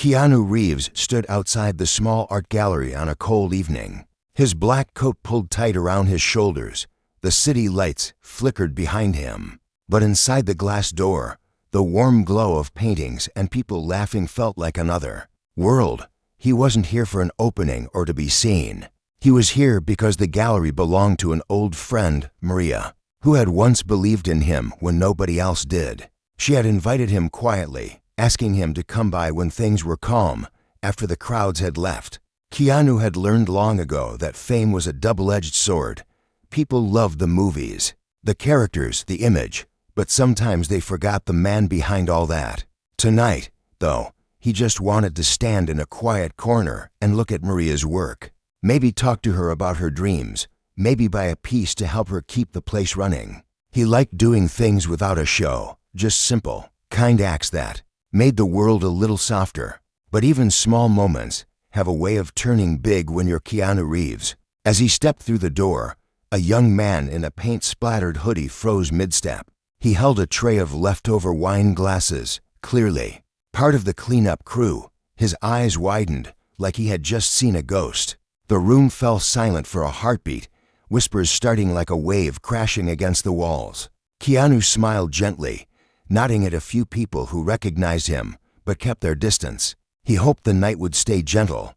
Keanu Reeves stood outside the small art gallery on a cold evening. His black coat pulled tight around his shoulders. The city lights flickered behind him. But inside the glass door, the warm glow of paintings and people laughing felt like another world. He wasn't here for an opening or to be seen. He was here because the gallery belonged to an old friend, Maria, who had once believed in him when nobody else did. She had invited him quietly, asking him to come by when things were calm, after the crowds had left. Keanu had learned long ago that fame was a double-edged sword. People loved the movies, the characters, the image, but sometimes they forgot the man behind all that. Tonight, though, he just wanted to stand in a quiet corner and look at Maria's work. Maybe talk to her about her dreams, maybe buy a piece to help her keep the place running. He liked doing things without a show, just simple, kind acts that made the world a little softer. But even small moments have a way of turning big when you're Keanu Reeves. As he stepped through the door, a young man in a paint-splattered hoodie froze mid-step. He held a tray of leftover wine glasses, clearly part of the cleanup crew. His eyes widened like he had just seen a ghost. The room fell silent for a heartbeat, whispers starting like a wave crashing against the walls. Keanu smiled gently, nodding at a few people who recognized him but kept their distance. He hoped the night would stay gentle,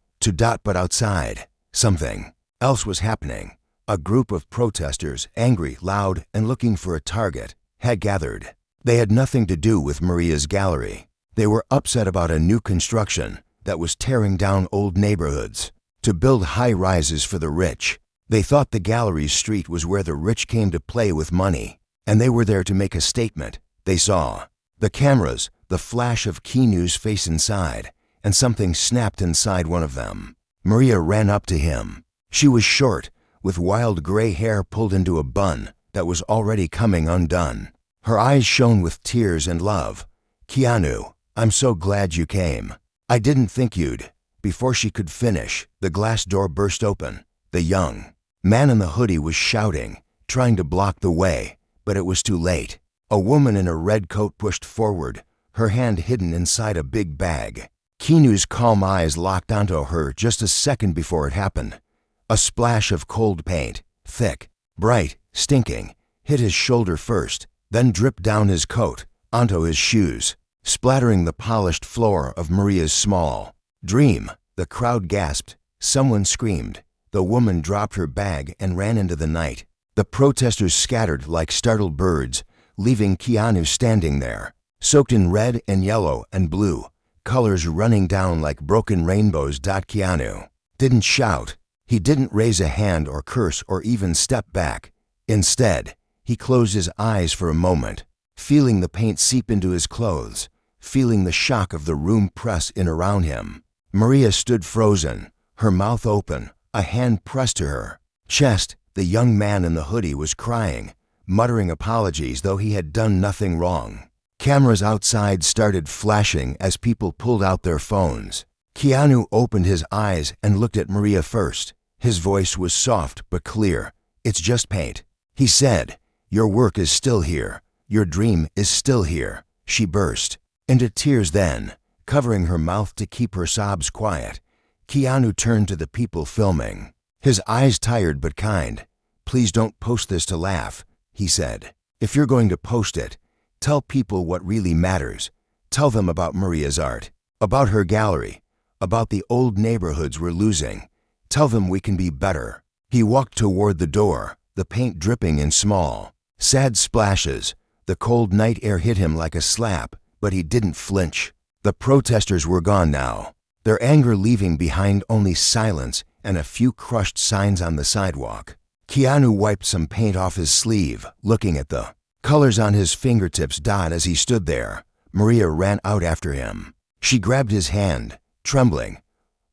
but outside, something else was happening. A group of protesters, angry, loud, and looking for a target, had gathered. They had nothing to do with Maria's gallery. They were upset about a new construction that was tearing down old neighborhoods to build high-rises for the rich. They thought the gallery's street was where the rich came to play with money, and they were there to make a statement. They saw the cameras, the flash of Keanu's face inside, and something snapped inside one of them. Maria ran up to him. She was short, with wild gray hair pulled into a bun that was already coming undone. Her eyes shone with tears and love. "Keanu, I'm so glad you came. I didn't think you'd." Before she could finish, the glass door burst open. The young man in the hoodie was shouting, trying to block the way, but it was too late. A woman in a red coat pushed forward, her hand hidden inside a big bag. Keanu's calm eyes locked onto her just a second before it happened. A splash of cold paint, thick, bright, stinking, hit his shoulder first, then dripped down his coat, onto his shoes, splattering the polished floor of Maria's small dream. The crowd gasped. Someone screamed. The woman dropped her bag and ran into the night. The protesters scattered like startled birds, leaving Keanu standing there, soaked in red and yellow and blue, colors running down like broken rainbows. Keanu didn't shout. He didn't raise a hand or curse or even step back. Instead, he closed his eyes for a moment, feeling the paint seep into his clothes, feeling the shock of the room press in around him. Maria stood frozen, her mouth open, a hand pressed to her chest. The young man in the hoodie was crying, muttering apologies though he had done nothing wrong. Cameras outside started flashing as people pulled out their phones. Keanu opened his eyes and looked at Maria first. His voice was soft but clear. "It's just paint," he said. "Your work is still here. Your dream is still here." She burst into tears then, covering her mouth to keep her sobs quiet. Keanu turned to the people filming, his eyes tired but kind. "Please don't post this to laugh," he said. "If you're going to post it, tell people what really matters. Tell them about Maria's art, about her gallery, about the old neighborhoods we're losing. Tell them we can be better." He walked toward the door, the paint dripping in small, sad splashes. The cold night air hit him like a slap, but he didn't flinch. The protesters were gone now, their anger leaving behind only silence and a few crushed signs on the sidewalk. Keanu wiped some paint off his sleeve, looking at the colors on his fingertips. As he stood there, Maria ran out after him. She grabbed his hand, trembling.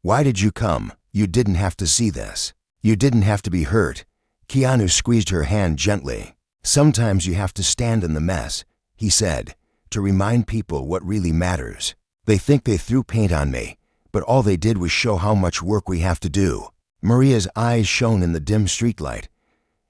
"Why did you come? You didn't have to see this. You didn't have to be hurt." Keanu squeezed her hand gently. "Sometimes you have to stand in the mess," he said, "to remind people what really matters. They think they threw paint on me, but all they did was show how much work we have to do." Maria's eyes shone in the dim streetlight.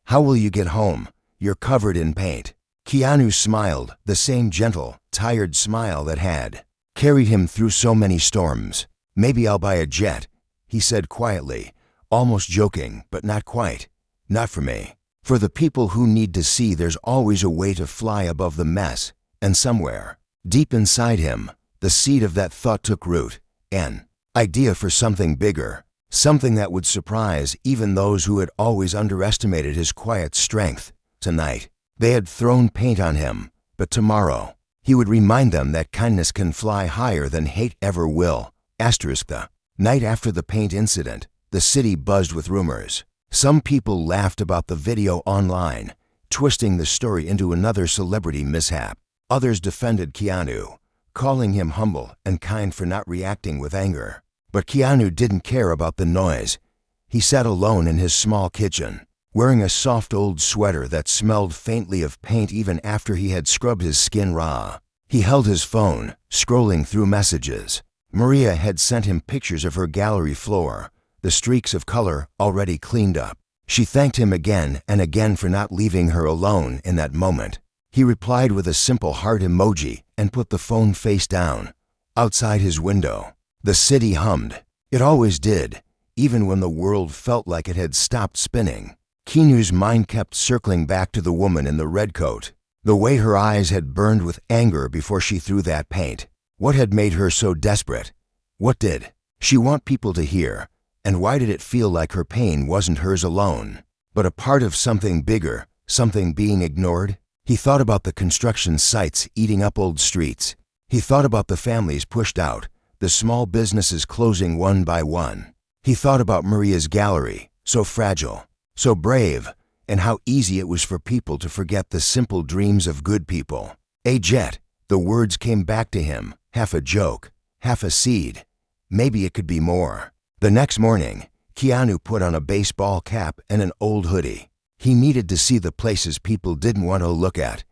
"How will you get home? You're covered in paint." Keanu smiled, the same gentle, tired smile that had carried him through so many storms. Maybe I'll buy a jet, he said quietly, almost joking, but not quite. Not for me. For the people who need to see there's always a way to fly above the mess, and somewhere, deep inside him, the seed of that thought took root, an idea for something bigger, something that would surprise even those who had always underestimated his quiet strength. Tonight, they had thrown paint on him, but tomorrow, he would remind them that kindness can fly higher than hate ever will. The night after the paint incident, the city buzzed with rumors. Some people laughed about the video online, twisting the story into another celebrity mishap. Others defended Keanu, calling him humble and kind for not reacting with anger. But Keanu didn't care about the noise. He sat alone in his small kitchen, wearing a soft old sweater that smelled faintly of paint even after he had scrubbed his skin raw. He held his phone, scrolling through messages. Maria had sent him pictures of her gallery floor, the streaks of color already cleaned up. She thanked him again and again for not leaving her alone in that moment. He replied with a simple heart emoji and put the phone face down. Outside his window, the city hummed. It always did, even when the world felt like it had stopped spinning. Keanu's mind kept circling back to the woman in the red coat, the way her eyes had burned with anger before she threw that paint. What had made her so desperate? What did she want people to hear? And why did it feel like her pain wasn't hers alone, but a part of something bigger, something being ignored? He thought about the construction sites eating up old streets. He thought about the families pushed out, the small businesses closing one by one. He thought about Maria's gallery, so fragile, so brave, and how easy it was for people to forget the simple dreams of good people. A jet, the words came back to him, half a joke, half a seed. Maybe it could be more. The next morning, Keanu put on a baseball cap and an old hoodie. He needed to see the places people didn't want to look at.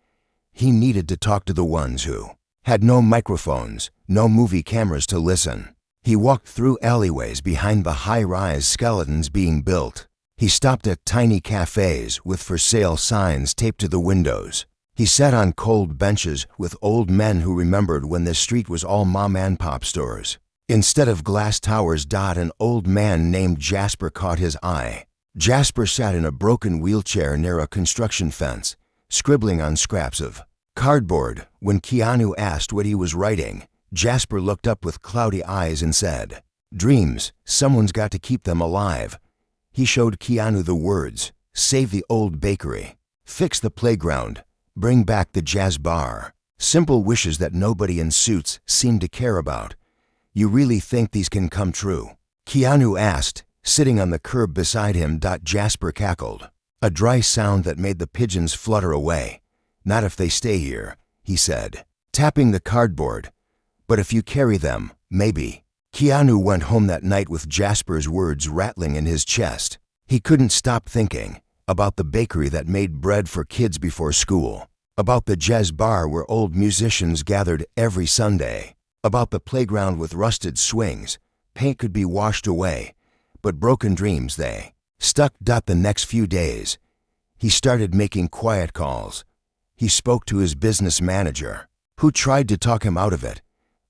He needed to talk to the ones who had no microphones, no movie cameras to listen. He walked through alleyways behind the high-rise skeletons being built. He stopped at tiny cafes with for sale signs taped to the windows. He sat on cold benches with old men who remembered when this street was all mom-and-pop stores. Instead of glass towers, an old man named Jasper caught his eye. Jasper sat in a broken wheelchair near a construction fence, scribbling on scraps of cardboard. When Keanu asked what he was writing, Jasper looked up with cloudy eyes and said, "Dreams, someone's got to keep them alive." He showed Keanu the words, "Save the old bakery, fix the playground, bring back the jazz bar." Simple wishes that nobody in suits seemed to care about. "You really think these can come true?" Keanu asked, sitting on the curb beside him. Jasper cackled, a dry sound that made the pigeons flutter away. "Not if they stay here," he said, tapping the cardboard. "But if you carry them, maybe." Keanu went home that night with Jasper's words rattling in his chest. He couldn't stop thinking about the bakery that made bread for kids before school, about the jazz bar where old musicians gathered every Sunday, about the playground with rusted swings. Paint could be washed away, but broken dreams, they stuck. The next few days, he started making quiet calls. He spoke to his business manager, who tried to talk him out of it.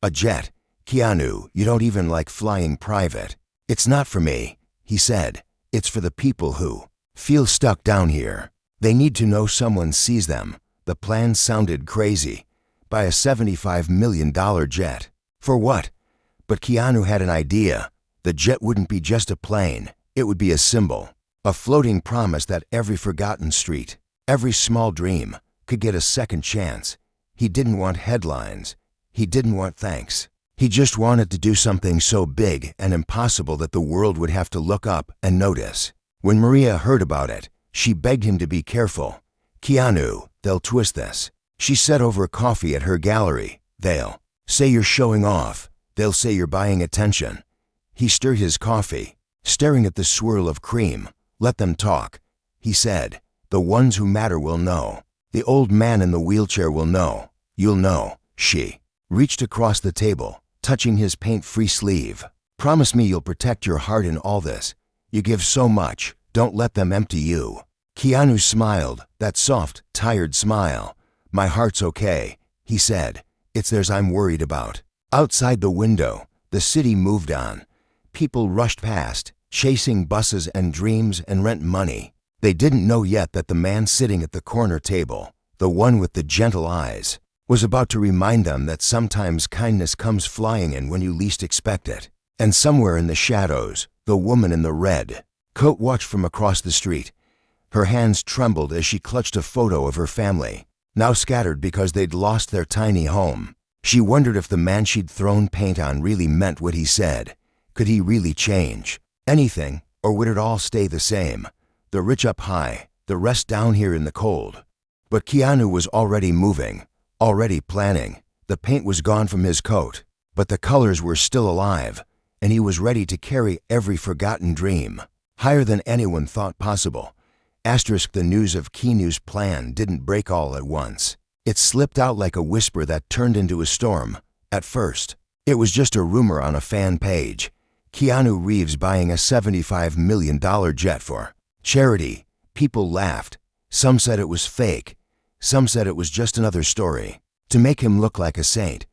"A jet? Keanu, you don't even like flying private." "It's not for me," he said. "It's for the people who feel stuck down here. They need to know someone sees them." The plan sounded crazy. Buy a $75 million jet. For what? But Keanu had an idea. The jet wouldn't be just a plane. It would be a symbol, a floating promise that every forgotten street, every small dream, could get a second chance. He didn't want headlines. He didn't want thanks. He just wanted to do something so big and impossible that the world would have to look up and notice. When Maria heard about it, she begged him to be careful. "Keanu, they'll twist this," she said over coffee at her gallery. "They'll say you're showing off. They'll say you're buying attention." He stirred his coffee, staring at the swirl of cream. "Let them talk," he said. "The ones who matter will know. The old man in the wheelchair will know. You'll know." She reached across the table, touching his paint-free sleeve. "Promise me you'll protect your heart in all this. You give so much. Don't let them empty you." Keanu smiled, that soft, tired smile. "My heart's okay," he said. "It's theirs I'm worried about." Outside the window, the city moved on. People rushed past, chasing buses and dreams and rent money. They didn't know yet that the man sitting at the corner table, the one with the gentle eyes, was about to remind them that sometimes kindness comes flying in when you least expect it. And somewhere in the shadows, the woman in the red coat watched from across the street. Her hands trembled as she clutched a photo of her family, now scattered because they'd lost their tiny home. She wondered if the man she'd thrown paint on really meant what he said. Could he really change anything, or would it all stay the same? The rich up high, the rest down here in the cold. But Keanu was already moving, already planning. The paint was gone from his coat, but the colors were still alive, and he was ready to carry every forgotten dream, higher than anyone thought possible. The news of Keanu's plan didn't break all at once. It slipped out like a whisper that turned into a storm. At first, it was just a rumor on a fan page. Keanu Reeves buying a $75 million jet for charity. People laughed. Some said it was fake. Some said it was just another story to make him look like a saint.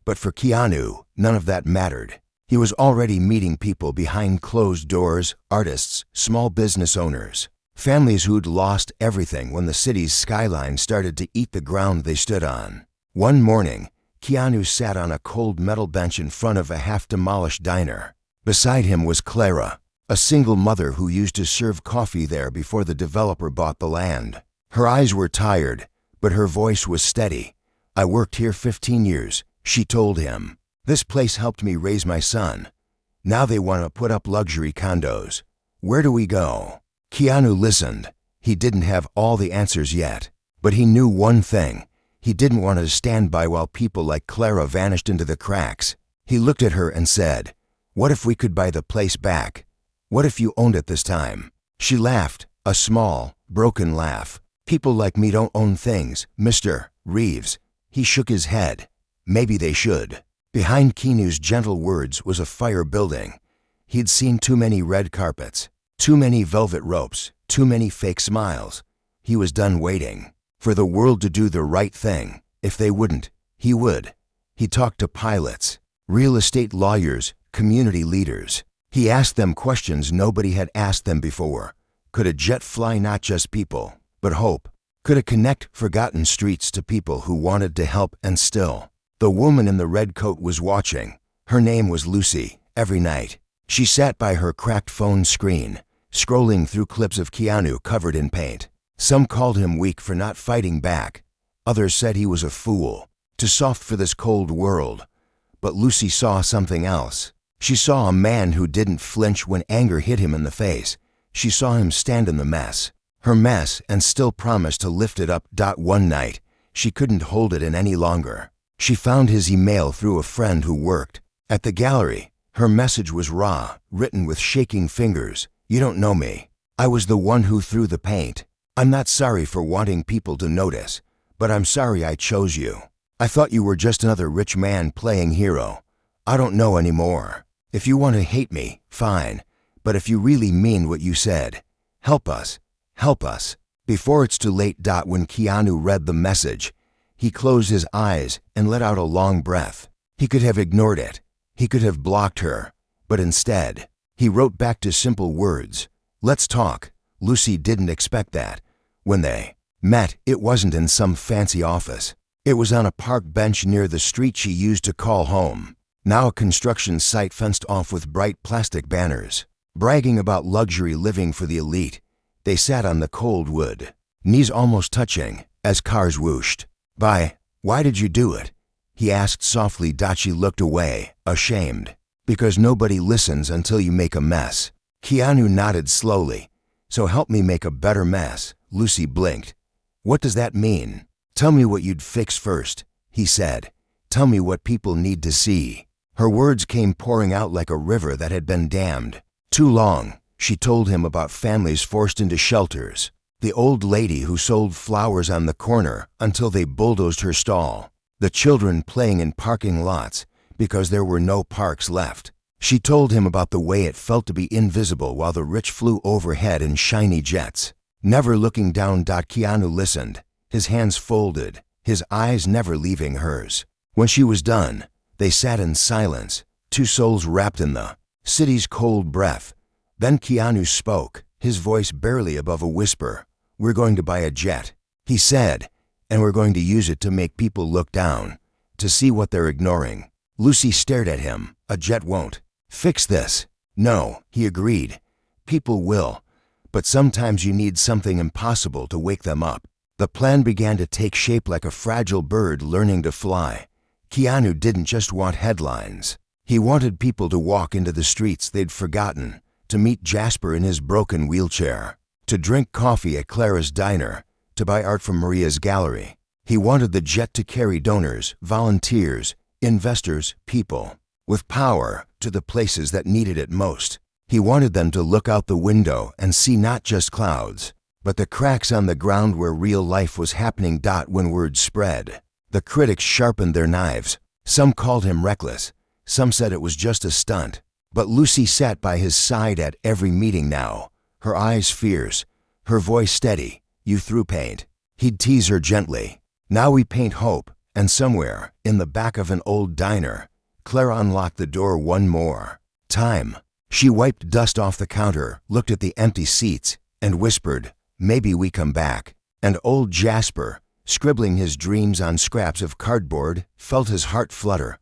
But for Keanu, none of that mattered. He was already meeting people behind closed doors, artists, small business owners, families who'd lost everything when the city's skyline started to eat the ground they stood on. One morning, Keanu sat on a cold metal bench in front of a half-demolished diner. Beside him was Clara, a single mother who used to serve coffee there before the developer bought the land. Her eyes were tired, but her voice was steady. "I worked here 15 years, she told him. "This place helped me raise my son. Now they want to put up luxury condos. Where do we go?" Keanu listened. He didn't have all the answers yet, but he knew one thing. He didn't want to stand by while people like Clara vanished into the cracks. He looked at her and said, "What if we could buy the place back? What if you owned it this time?" She laughed, a small, broken laugh. "People like me don't own things, Mr. Reeves." He shook his head. Maybe they should. Behind Keanu's gentle words was a fire building. He'd seen too many red carpets, too many velvet ropes, too many fake smiles. He was done waiting for the world to do the right thing. If they wouldn't, he would. He talked to pilots, real estate lawyers, community leaders. He asked them questions nobody had asked them before. Could a jet fly not just people, but hope? Could it connect forgotten streets to people who wanted to help? And still, the woman in the red coat was watching. Her name was Lucy. Every night, she sat by her cracked phone screen, scrolling through clips of Keanu covered in paint. Some called him weak for not fighting back. Others said he was a fool, too soft for this cold world. But Lucy saw something else. She saw a man who didn't flinch when anger hit him in the face. She saw him stand in the mess, her mess, and still promised to lift it up. One night, she couldn't hold it in any longer. She found his email through a friend who worked at the gallery. Her message was raw, written with shaking fingers. "You don't know me. I was the one who threw the paint. I'm not sorry for wanting people to notice, but I'm sorry I chose you. I thought you were just another rich man playing hero. I don't know anymore. If you want to hate me, fine. But if you really mean what you said, help us. Help us." Before it's too late. When Keanu read the message, he closed his eyes and let out a long breath. He could have ignored it. He could have blocked her. But instead, he wrote back to simple words. "Let's talk." Lucy didn't expect that. When they met, it wasn't in some fancy office. It was on a park bench near the street she used to call home, now a construction site fenced off with bright plastic banners, bragging about luxury living for the elite. They sat on the cold wood, knees almost touching, as cars whooshed by. "Why did you do it?" he asked softly. She looked away, ashamed. "Because nobody listens until you make a mess." Keanu nodded slowly. "So help me make a better mess." Lucy blinked. "What does that mean?" "Tell me what you'd fix first," he said. "Tell me what people need to see." Her words came pouring out like a river that had been dammed too long. She told him about families forced into shelters, the old lady who sold flowers on the corner until they bulldozed her stall, the children playing in parking lots because there were no parks left. She told him about the way it felt to be invisible while the rich flew overhead in shiny jets, never looking down. Keanu listened, his hands folded, his eyes never leaving hers. When she was done, They sat in silence, two souls wrapped in the city's cold breath. Then Keanu spoke, his voice barely above a whisper. "We're going to buy a jet," he said, "and we're going to use it to make people look down, to see what they're ignoring." Lucy stared at him. "A jet won't fix this." "No," he agreed. "People will, but sometimes you need something impossible to wake them up." The plan began to take shape like a fragile bird learning to fly. Keanu didn't just want headlines. He wanted people to walk into the streets they'd forgotten, to meet Jasper in his broken wheelchair, to drink coffee at Clara's diner, to buy art from Maria's gallery. He wanted the jet to carry donors, volunteers, investors, people with power to the places that needed it most. He wanted them to look out the window and see not just clouds, but the cracks on the ground where real life was happening. When word spread, the critics sharpened their knives. Some called him reckless. Some said it was just a stunt. But Lucy sat by his side at every meeting now, her eyes fierce, her voice steady. "You threw paint." He'd tease her gently. "Now we paint hope." And somewhere, in the back of an old diner, Clara unlocked the door one more time. She wiped dust off the counter, looked at the empty seats, and whispered, "Maybe we come back." And old Jasper, scribbling his dreams on scraps of cardboard, felt his heart flutter.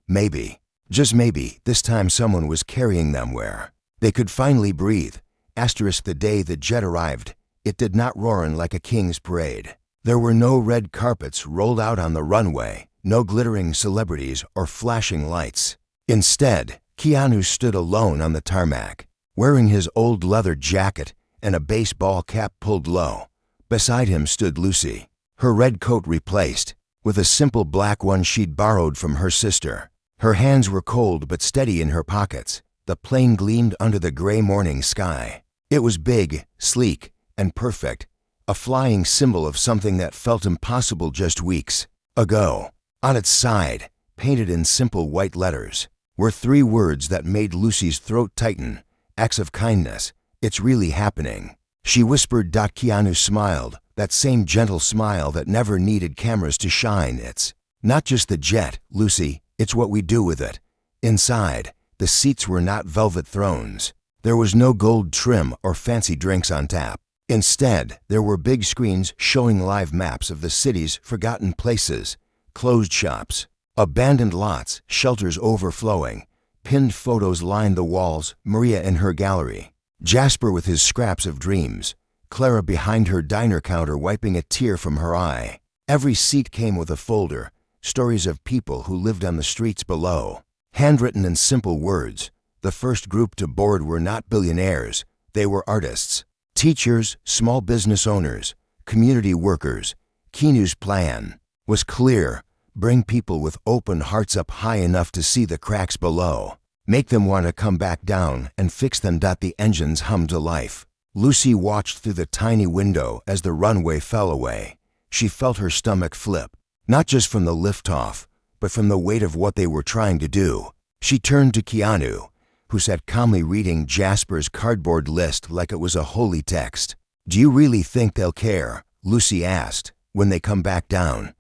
Maybe, just maybe, this time someone was carrying them where they could finally breathe. The day the jet arrived, it did not roar in like a king's parade. There were no red carpets rolled out on the runway, no glittering celebrities or flashing lights. Instead, Keanu stood alone on the tarmac, wearing his old leather jacket and a baseball cap pulled low. Beside him stood Lucy, her red coat replaced with a simple black one she'd borrowed from her sister. Her hands were cold but steady in her pockets. The plane gleamed under the gray morning sky. It was big, sleek, and perfect, a flying symbol of something that felt impossible just weeks ago. On its side, painted in simple white letters, were three words that made Lucy's throat tighten: "Acts of kindness. It's really happening." She whispered. Keanu smiled, that same gentle smile that never needed cameras to shine. "It's not just the jet, Lucy, it's what we do with it." Inside, the seats were not velvet thrones. There was no gold trim or fancy drinks on tap. Instead, there were big screens showing live maps of the city's forgotten places, closed shops, abandoned lots, shelters overflowing. Pinned photos lined the walls, Maria in her gallery, Jasper with his scraps of dreams, Clara behind her diner counter wiping a tear from her eye. Every seat came with a folder, stories of people who lived on the streets below. Handwritten in simple words, the first group to board were not billionaires, they were artists, teachers, small business owners, community workers. Keanu's plan was clear: bring people with open hearts up high enough to see the cracks below, make them want to come back down and fix them. The engines hummed to life. Lucy watched through the tiny window as the runway fell away. She felt her stomach flip, not just from the liftoff, but from the weight of what they were trying to do. She turned to Keanu, who sat calmly reading Jasper's cardboard list like it was a holy text. "Do you really think they'll care?" Lucy asked, "when they come back down?"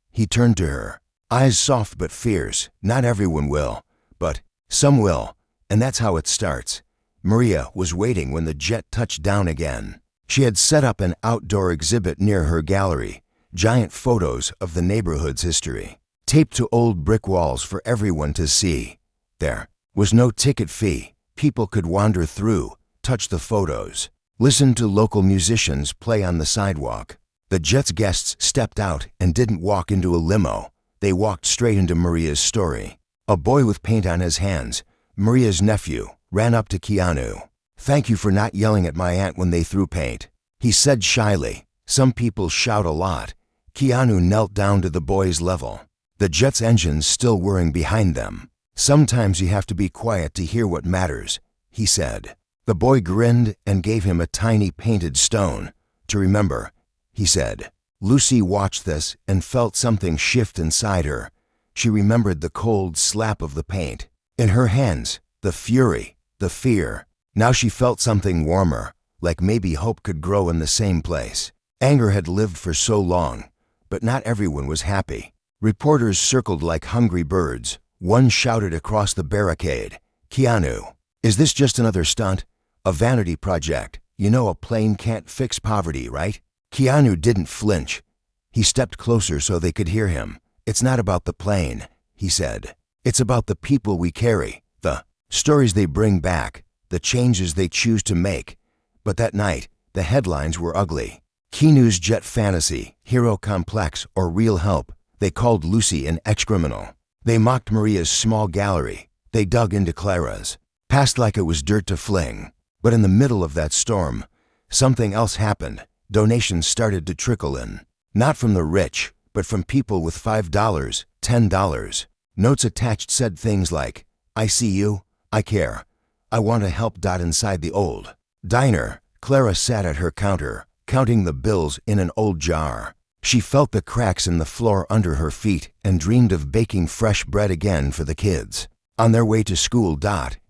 He turned to her, eyes soft but fierce. "Not everyone will, but some will, and that's how it starts." Maria was waiting when the jet touched down again. She had set up an outdoor exhibit near her gallery, giant photos of the neighborhood's history, taped to old brick walls for everyone to see. There was no ticket fee. People could wander through, touch the photos, listen to local musicians play on the sidewalk. The jet's guests stepped out and didn't walk into a limo. They walked straight into Maria's story. A boy with paint on his hands, Maria's nephew, ran up to Keanu. "Thank you for not yelling at my aunt when they threw paint," he said shyly. Some people shout a lot. Keanu knelt down to the boy's level, the jet's engines still whirring behind them. "Sometimes you have to be quiet to hear what matters," he said. The boy grinned and gave him a tiny painted stone. "To remember," he said. Lucy watched this and felt something shift inside her. She remembered the cold slap of the paint. In her hands, the fury, the fear. Now she felt something warmer, like maybe hope could grow in the same place. Anger had lived for so long, but not everyone was happy. Reporters circled like hungry birds, One shouted across the barricade, "Keanu, is this just another stunt? A vanity project? You know a plane can't fix poverty, right?" Keanu didn't flinch. He stepped closer so they could hear him. "It's not about the plane," he said. "It's about the people we carry, the stories they bring back, the changes they choose to make." But that night, the headlines were ugly. Keanu's jet fantasy, hero complex, or real help. They called Lucy an ex-criminal. They mocked Maria's small gallery. They dug into Clara's past like it was dirt to fling. But in the middle of that storm, something else happened. Donations started to trickle in. Not from the rich, but from people with $5, $10. Notes attached said things like, "I see you, I care, I want to help." Inside the old diner, Clara sat at her counter, counting the bills in an old jar. She felt the cracks in the floor under her feet and dreamed of baking fresh bread again for the kids. On their way to school,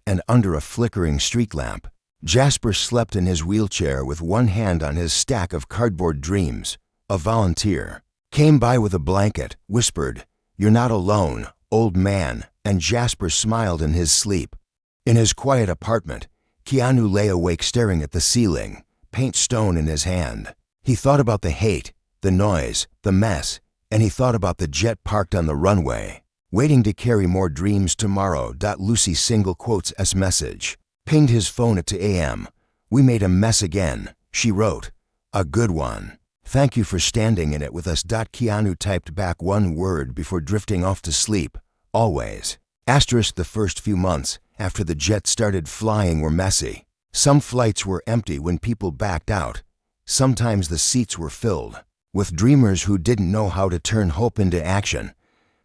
and under a flickering street lamp, Jasper slept in his wheelchair with one hand on his stack of cardboard dreams. A volunteer came by with a blanket, whispered, "You're not alone, old man," and Jasper smiled in his sleep. In his quiet apartment, Keanu lay awake staring at the ceiling, paint stone in his hand. He thought about the hate, the noise, the mess, and he thought about the jet parked on the runway, waiting to carry more dreams tomorrow. Lucy single quotes S message pinged his phone at 2 a.m. "We made a mess again," she wrote. "A good one. Thank you for standing in it with us." Keanu typed back one word before drifting off to sleep. "Always." The first few months after the jet started flying were messy. Some flights were empty when people backed out. Sometimes the seats were filled with dreamers who didn't know how to turn hope into action.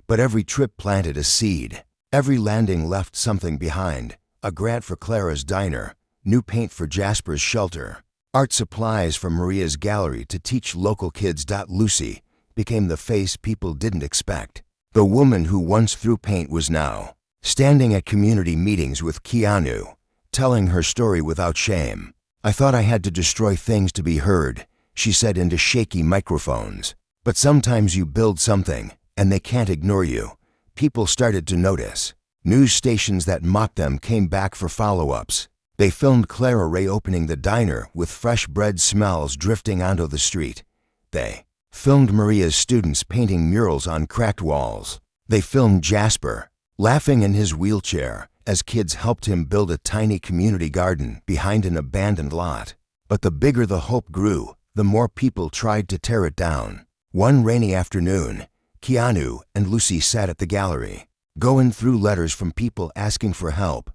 But every trip planted a seed. Every landing left something behind. A grant for Clara's diner, new paint for Jasper's shelter, art supplies for Maria's gallery to teach local kids. Lucy became the face people didn't expect. The woman who once threw paint was now standing at community meetings with Keanu, telling her story without shame. "I thought I had to destroy things to be heard," she said into shaky microphones. "But sometimes you build something, and they can't ignore you." People started to notice. News stations that mocked them came back for follow-ups. They filmed Clara reopening the diner with fresh bread smells drifting onto the street. They filmed Maria's students painting murals on cracked walls. They filmed Jasper laughing in his wheelchair as kids helped him build a tiny community garden behind an abandoned lot. But the bigger the hope grew, the more people tried to tear it down. One rainy afternoon, Keanu and Lucy sat at the gallery, going through letters from people asking for help.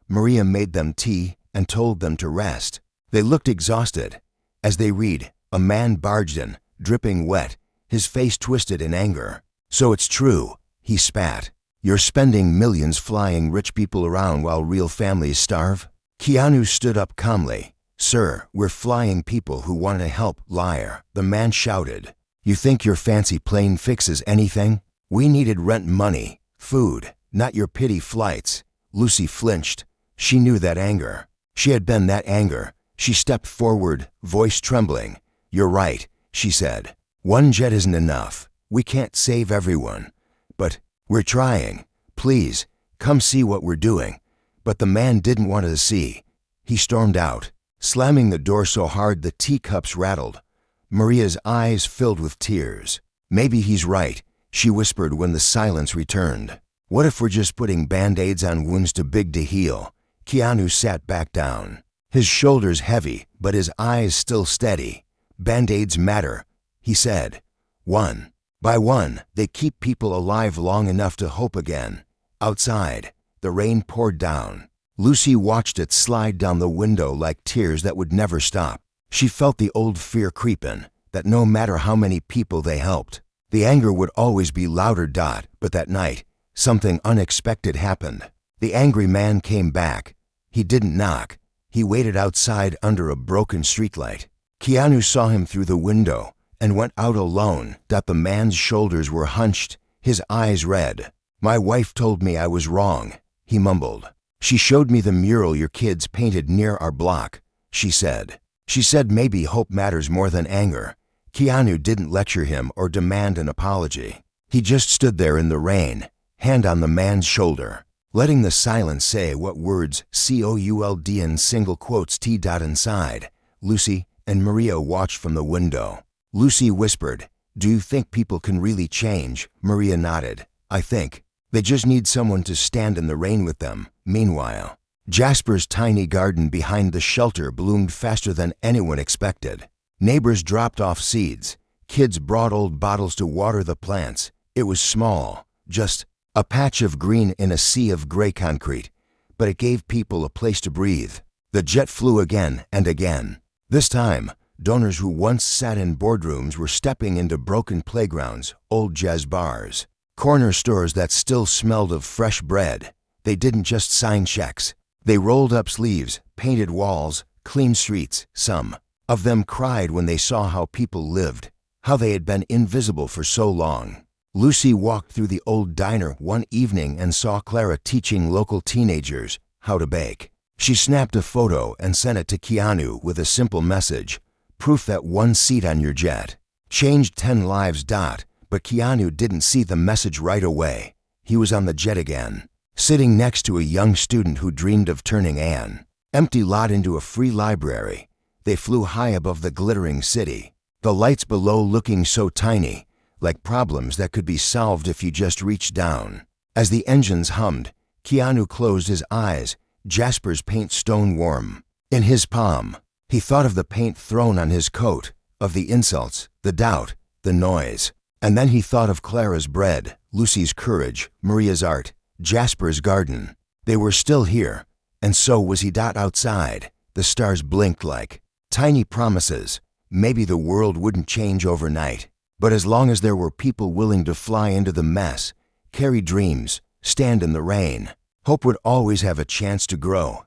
Maria made them tea and told them to rest. They looked exhausted. As they read, a man barged in, dripping wet, his face twisted in anger. "So it's true," he spat. "You're spending millions flying rich people around while real families starve?" Keanu stood up calmly. "Sir, we're flying people who want to help." "Liar," the man shouted. "You think your fancy plane fixes anything? We needed rent money, food, not your pity flights." Lucy flinched. She knew that anger. She had been that anger. She stepped forward, voice trembling. "You're right," she said. "One jet isn't enough. We can't save everyone. But we're trying. Please, come see what we're doing." But the man didn't want to see. He stormed out, slamming the door so hard the teacups rattled. Maria's eyes filled with tears. "Maybe he's right," she whispered when the silence returned. "What if we're just putting band-aids on wounds too big to heal?" Keanu sat back down, his shoulders heavy but his eyes still steady. "Band-aids matter," he said. "One by one, they keep people alive long enough to hope again." Outside, the rain poured down. Lucy watched it slide down the window like tears that would never stop. She felt the old fear creep in, that no matter how many people they helped, the anger would always be louder. But that night, something unexpected happened. The angry man came back. He didn't knock. He waited outside under a broken streetlight. Keanu saw him through the window and went out alone. The man's shoulders were hunched, his eyes red. "My wife told me I was wrong," he mumbled. "She showed me the mural your kids painted near our block," she said. She said maybe hope matters more than anger. Keanu didn't lecture him or demand an apology. He just stood there in the rain, hand on the man's shoulder, letting the silence say what words could in single quotes t. Inside, Lucy and Maria watched from the window. Lucy whispered, "Do you think people can really change?" Maria nodded. "I think. They just need someone to stand in the rain with them." Meanwhile, Jasper's tiny garden behind the shelter bloomed faster than anyone expected. Neighbors dropped off seeds. Kids brought old bottles to water the plants. It was small, just a patch of green in a sea of gray concrete, but it gave people a place to breathe. The jet flew again and again. This time, donors who once sat in boardrooms were stepping into broken playgrounds, old jazz bars, corner stores that still smelled of fresh bread. They didn't just sign checks. They rolled up sleeves, painted walls, cleaned streets. Some of them cried when they saw how people lived, how they had been invisible for so long. Lucy walked through the old diner one evening and saw Clara teaching local teenagers how to bake. She snapped a photo and sent it to Keanu with a simple message, proof that one seat on your jet changed 10 lives. But Keanu didn't see the message right away. He was on the jet again, sitting next to a young student who dreamed of turning an empty lot into a free library. They flew high above the glittering city, the lights below looking so tiny, like problems that could be solved if you just reached down. As the engines hummed, Keanu closed his eyes, Jasper's paint stone warm in his palm. He thought of the paint thrown on his coat, of the insults, the doubt, the noise. And then he thought of Clara's bread, Lucy's courage, Maria's art, Jasper's garden. They were still here, and so was he. Outside, the stars blinked like tiny promises. Maybe the world wouldn't change overnight, but as long as there were people willing to fly into the mess, carry dreams, stand in the rain, hope would always have a chance to grow.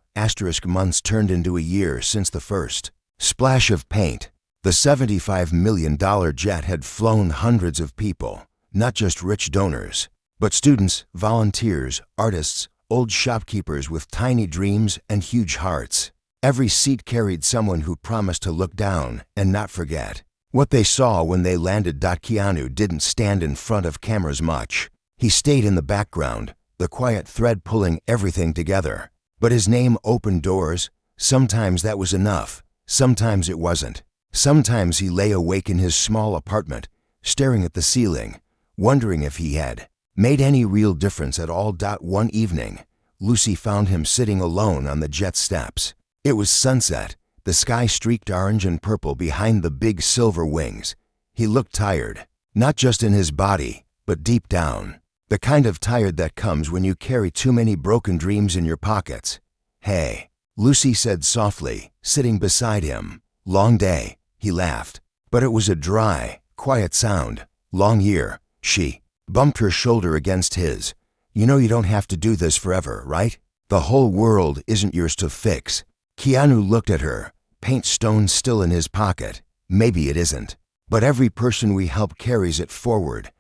Months turned into a year since the first splash of paint. The $75 million jet had flown hundreds of people, not just rich donors, but students, volunteers, artists, old shopkeepers with tiny dreams and huge hearts. Every seat carried someone who promised to look down and not forget what they saw when they landed. Keanu didn't stand in front of cameras much. He stayed in the background, the quiet thread pulling everything together. But his name opened doors. Sometimes that was enough. Sometimes it wasn't. Sometimes he lay awake in his small apartment, staring at the ceiling, wondering if he had made any real difference at all. One evening, Lucy found him sitting alone on the jet steps. It was sunset, the sky streaked orange and purple behind the big silver wings. He looked tired, not just in his body, but deep down. The kind of tired that comes when you carry too many broken dreams in your pockets. "Hey," Lucy said softly, sitting beside him. "Long day," he laughed. But it was a dry, quiet sound. "Long year." She bumped her shoulder against his. "You know you don't have to do this forever, right? The whole world isn't yours to fix." Keanu looked at her, paint stone still in his pocket. "Maybe it isn't, but every person we help carries it forward.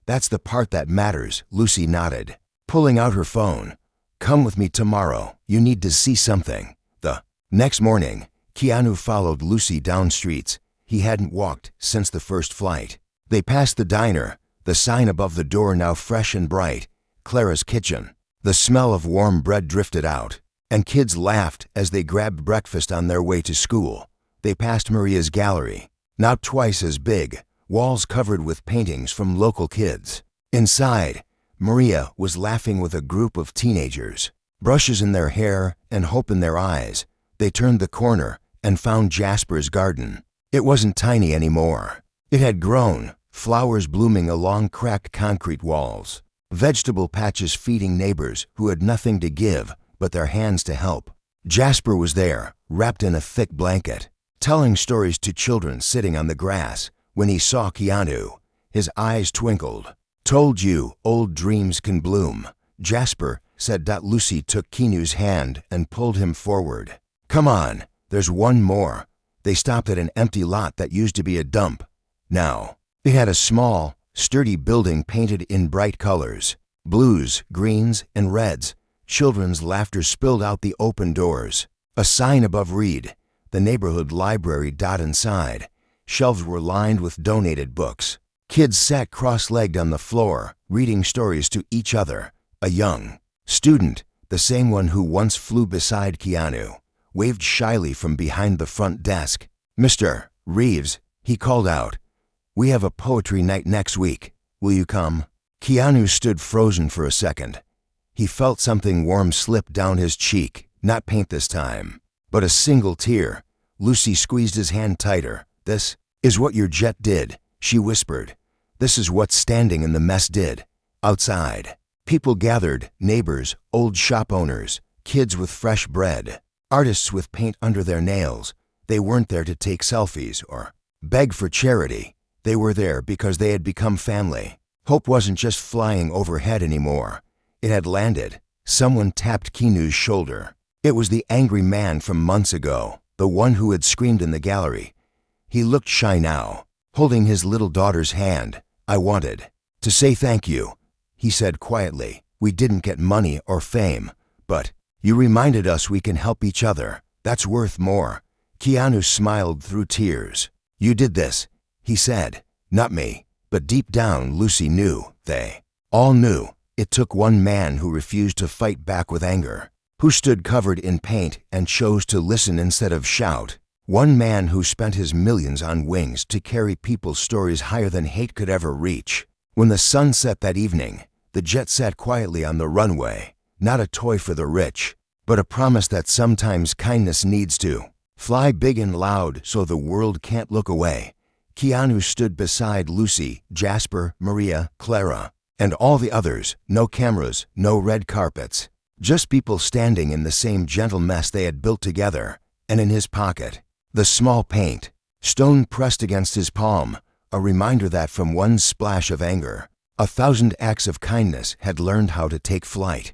That's the part that matters." Lucy nodded, pulling out her phone. "Come with me tomorrow. You need to see something." The next morning, Keanu followed Lucy down streets he hadn't walked since the first flight. They passed the diner, the sign above the door now fresh and bright, Clara's kitchen. The smell of warm bread drifted out, and kids laughed as they grabbed breakfast on their way to school. They passed Maria's gallery, now twice as big, walls covered with paintings from local kids. Inside, Maria was laughing with a group of teenagers, brushes in their hair and hope in their eyes. They turned the corner and found Jasper's garden. It wasn't tiny anymore. It had grown, flowers blooming along cracked concrete walls, vegetable patches feeding neighbors who had nothing to give but their hands to help. Jasper was there, wrapped in a thick blanket, telling stories to children sitting on the grass. When he saw Keanu, his eyes twinkled. "Told you, old dreams can bloom," Jasper said. Lucy took Keanu's hand and pulled him forward. "Come on, there's one more." They stopped at an empty lot that used to be a dump. Now, it had a small, sturdy building painted in bright colors, blues, greens, and reds. Children's laughter spilled out the open doors. A sign above read, "The Neighborhood Library." Inside, shelves were lined with donated books. Kids sat cross-legged on the floor, reading stories to each other. A young student, the same one who once flew beside Keanu, waved shyly from behind the front desk. "Mr. Reeves," he called out, "we have a poetry night next week. Will you come?" Keanu stood frozen for a second. He felt something warm slip down his cheek, not paint this time, but a single tear. Lucy squeezed his hand tighter. "This is what your jet did," she whispered. "This is what standing in the mess did." Outside, people gathered, neighbors, old shop owners, kids with fresh bread, artists with paint under their nails. They weren't there to take selfies or beg for charity. They were there because they had become family. Hope wasn't just flying overhead anymore. It had landed. Someone tapped Keanu's shoulder. It was the angry man from months ago, the one who had screamed in the gallery. He looked shy now, holding his little daughter's hand. "I wanted to say thank you," he said quietly. "We didn't get money or fame, but you reminded us we can help each other. That's worth more." Keanu smiled through tears. "You did this," he said. "Not me." But deep down, Lucy knew. They all knew. It took one man who refused to fight back with anger, who stood covered in paint and chose to listen instead of shout. One man who spent his millions on wings to carry people's stories higher than hate could ever reach. When the sun set that evening, the jet sat quietly on the runway, not a toy for the rich, but a promise that sometimes kindness needs to fly big and loud so the world can't look away. Keanu stood beside Lucy, Jasper, Maria, Clara, and all the others. No cameras, no red carpets, just people standing in the same gentle mess they had built together. And in his pocket, the small paint stone pressed against his palm, a reminder that from one splash of anger, 1,000 acts of kindness had learned how to take flight.